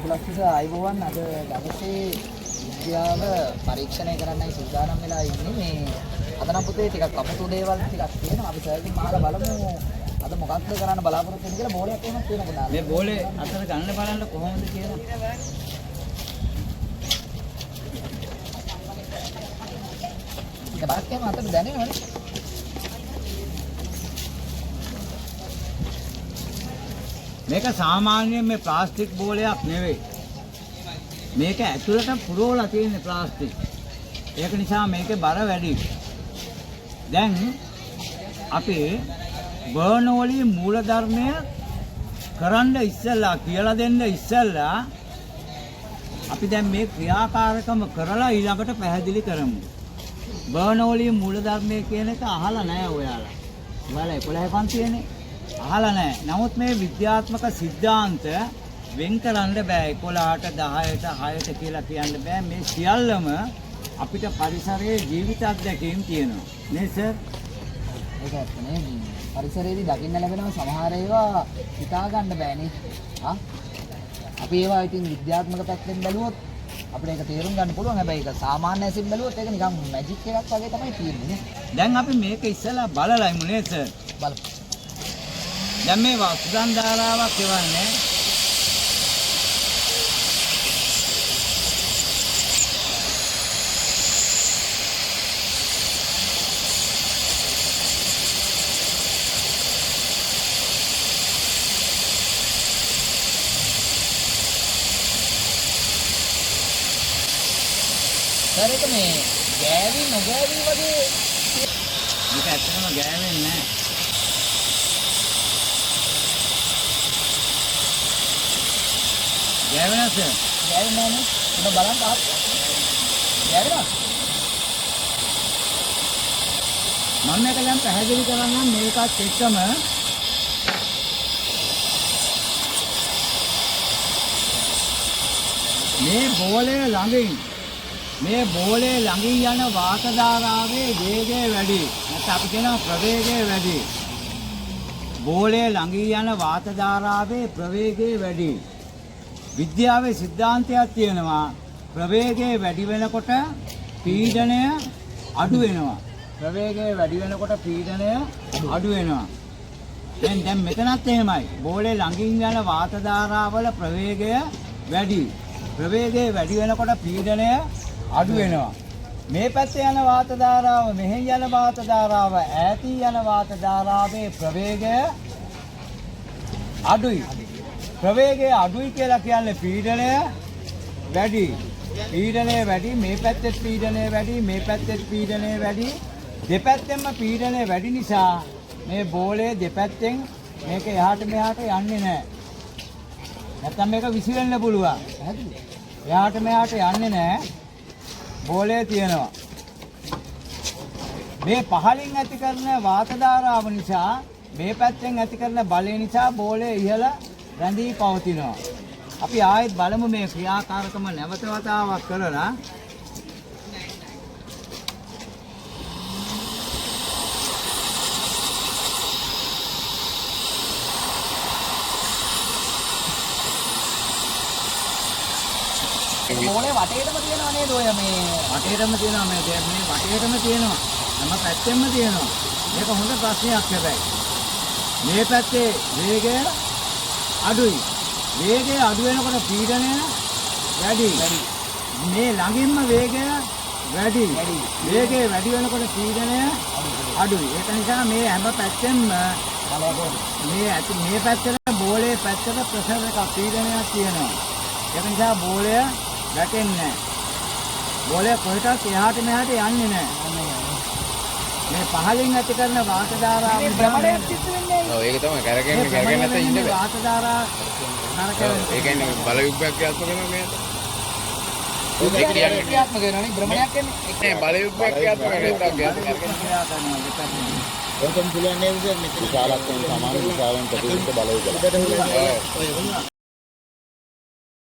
Plus ආයිබෝවන් අද දවසේ විද්‍යාව පරීක්ෂණය කරන්නයි සූදානම් වෙලා ඉන්නේ. මේ අද නම් පුතේ ටිකක් අමුතු දේවල් ටිකක් තියෙනවා. අපි සර්ගෙන් අහලා බලමු අද මොකක්ද කරන්න බලාපොරොත්තු වෙන්නේ කියලා. බෝලයක් එහෙමත් තියෙනවා. මේ බෝලේ අතට ගන්න බලන්න කොහොමද කියලා. ඒක බලක් එහෙම අතට දැනෙනවනේ. මේක සාමාන්‍යයෙන් මේ ප්ලාස්ටික් බෝලයක් නෙවෙයි. මේක ඇතුළට පුරවලා තියෙන ප්ලාස්ටික්. ඒක නිසා මේකේ බර වැඩි. දැන් අපි බර්නෝලි මූලධර්මය කරන්න ඉස්සෙල්ලා කියලා දෙන්න ඉස්සෙල්ලා අපි දැන් මේ ක්‍රියාකාරකම කරලා ඊළඟට පැහැදිලි කරමු. බර්නෝලි මූලධර්මය කියන එක අහලා නැහැ ඔයාලා. ඔයාලා 11 පන්තියනේ. අහලා නැහැ. නමුත් මේ විද්‍යාත්මක සිද්ධාන්ත වෙන් කරන්න බෑ. 11ට 10ට 6ට කියලා කියන්න බෑ. මේ සියල්ලම අපිට පරිසරයේ ජීවිත අත්දැකීම් තියෙනවා. නේද සර්? ඒක ඇත්තනේ. පරිසරයේදී දකින්න ලැබෙනවා සමහර ඒවා හිතා ගන්න බෑනේ. අපි ඒවා ඉතින් විද්‍යාත්මක පැත්තෙන් බැලුවොත් අපිට ඒක තේරුම් ගන්න පුළුවන්. හැබැයි ඒක සාමාන්‍ය ඇසින් බැලුවොත් ඒක නිකන් මැජික් එකක් වගේ තමයි තියෙන්නේ නේ. දැන් අපි මේක ඉස්සලා බලලයිමු නේද සර්? බලමු. දැන් මේ සුදන් ධාරාවක් එවන්නේ සර් ඒක මේ ගෑවි නොගෑවි වගේ මේක ඇත්තටම ගෑවෙන්නේ නැහැ. ගෑවෙනවද සර්? ගෑවෙන්නේ නැහැ. ඔබ බලන්න ආත් ගෑවෙනවද? මම මේක දැන් පැහැදිලි කරන්නම් මේකත් එක්කම මේ බෝලේ ළඟින් යන වාත ධාරාවේ වේගය වැඩි. නැත්නම් අපි කියනවා ප්‍රවේගය වැඩි. බෝලේ ළඟින් යන වාත ධාරාවේ ප්‍රවේගය වැඩි. විද්‍යාවේ සිද්ධාන්තයක් තියෙනවා. ප්‍රවේගය වැඩි වෙනකොට පීඩනය අඩු වෙනවා. ප්‍රවේගය වැඩි වෙනකොට පීඩනය අඩු වෙනවා. දැන් මෙතනත් එහෙමයි. බෝලේ ළඟින් යන වාත ධාරාවල ප්‍රවේගය වැඩි. ප්‍රවේගය වැඩි වෙනකොට පීඩනය අඩු වෙනවා. මේ පැත්තේ යන වාත ධාරාව, මෙහෙන් යන වාත ධාරාව, ඈතින් යන වාත ධාරාවේ ප්‍රවේගය අඩුයි. ප්‍රවේගය අඩුයි කියලා කියන්නේ පීඩනය වැඩි. පීඩනය වැඩි. මේ පැත්තේ පීඩනය වැඩි, මේ පැත්තේ පීඩනය වැඩි. දෙපැත්තෙන්ම පීඩනය වැඩි නිසා මේ බෝලේ දෙපැත්තෙන් මේක එහාට මෙහාට යන්නේ නැහැ. නැත්තම් මේක විසිරෙන්න පුළුවන්. එහාට මෙහාට යන්නේ නැහැ. බෝලේ තියෙනවා. මේ පහලින් ඇති කරන වාත ධාරාව නිසා මේ පැත්තෙන් ඇති කරන බලය නිසා බෝලේ ඉහළ රැඳී පවතිනවා. අපි ආයෙත් බලමු මේ ක්‍රියාකාරකම නැවත වතාවක් කරලා. බෝලේ වටේටම තියෙනවා නේද ඔය මේ වටේටම තියෙනවා මේ වටේටම තියෙනවා. හැම පැත්තෙම තියෙනවා. මේක හොඳ ප්‍රශ්නයක් හැබැයි. මේ පැත්තේ වේගය අඩුයි. වේගය අඩු වෙනකොට පීඩනය වැඩි. මේ ළඟින්ම වේගය වැඩි. වේගය වැඩි වෙනකොට පීඩනය අඩුයි. ඒක නිසා මේ හැම පැත්තෙම මේ පැත්තට බෝලේ පැත්තට ප්‍රෙෂර් එකක් පීඩනයක් තියෙනවා. ඒක නිසා බෝලය වැටෙන්නේ නැහැ. බෝලය කොහෙටත් එහාට මෙහාට යන්නේ නැහැ. මේ පහලින් ඇති කරන වාත ධාරාව භ්‍රමණයක් සිද්ධ වෙන්නේ. ඔව් ඒක තමයි කරගෙන නැත්නම් ඉන්න බෑ. වාත ධාරා ඒ කියන්නේ බල යුග්ගයක් ක්‍රියාත්මක වෙනවා මේකට. ඒක ක්‍රියාත්මක වෙනවනේ භ්‍රමණයක් කියන්නේ. බල යුග්ගයක් ක්‍රියාත්මක වෙනවා ඔතන පුළුවන් නේද මෙතන විශාලත්වයෙන් සමාන විශාලයෙන් ප්‍රතිවිරුද්ධ බලය උදලා.